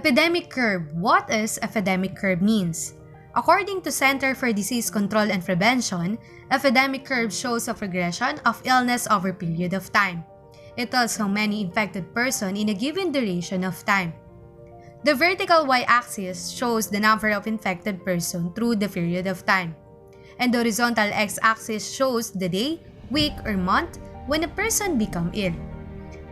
Epidemic curve. What is epidemic curve means? According to Center for Disease Control and Prevention, epidemic curve shows a progression of illness over a period of time. It tells how many infected person in a given duration of time. The vertical y-axis shows the number of infected person through the period of time. And the horizontal x-axis shows the day, week, or month when a person become ill.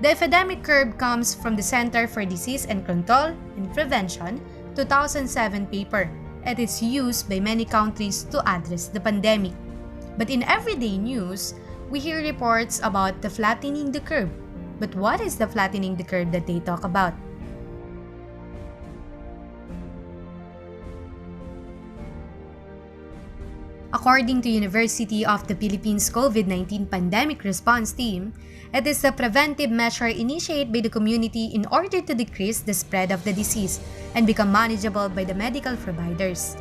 The epidemic curve comes from the Center for Disease and Control and Prevention 2007 paper. It is used by many countries to address the pandemic. But in everyday news, we hear reports about the flattening the curve. But what is the flattening the curve that they talk about? According to University of the Philippines COVID-19 Pandemic Response Team, it is a preventive measure initiated by the community in order to decrease the spread of the disease and become manageable by the medical providers.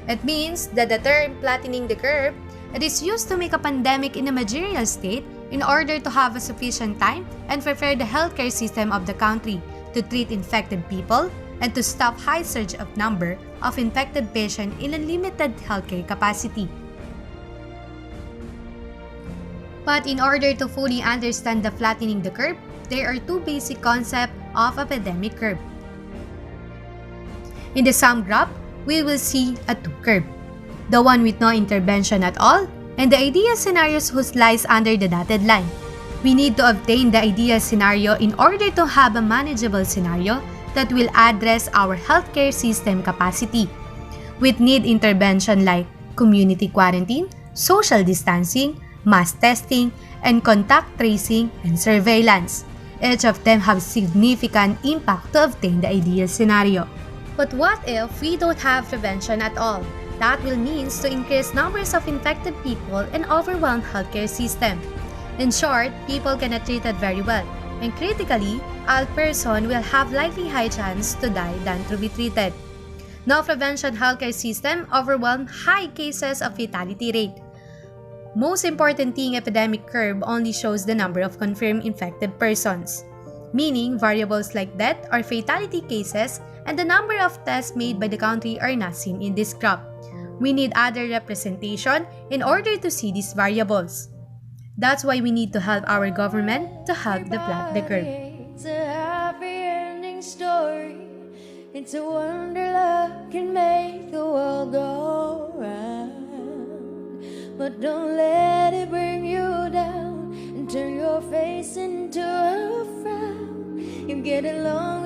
It means that the term flattening the curve, it is used to make a pandemic in a managerial state in order to have a sufficient time and prepare the healthcare system of the country to treat infected people and to stop high surge of number of infected patients in a limited healthcare capacity. But in order to fully understand the flattening the curve, there are two basic concepts of epidemic curve. In the sum graph, we will see a two curve, the one with no intervention at all, and the ideal scenarios whose lies under the dotted line. We need to obtain the ideal scenario in order to have a manageable scenario that will address our healthcare system capacity. We need intervention like community quarantine, social distancing, mass testing, and contact tracing and surveillance. Each of them have significant impact to obtain the ideal scenario. But what if we don't have prevention at all? That will mean to increase numbers of infected people and overwhelm healthcare system. In short, people cannot treated very well, and critically, all person will have likely high chance to die than to be treated. No prevention healthcare system overwhelm high cases of fatality rate. Most important thing, epidemic curve only shows the number of confirmed infected persons, meaning variables like death or fatality cases and the number of tests made by the country are not seen in this graph. We need other representation in order to see these variables. That's why we need to help our government to help the flat the curve. It's a happy ending story. It's a wonder love can make the world go round. But don't let it bring you down and turn your face into a frown. You get along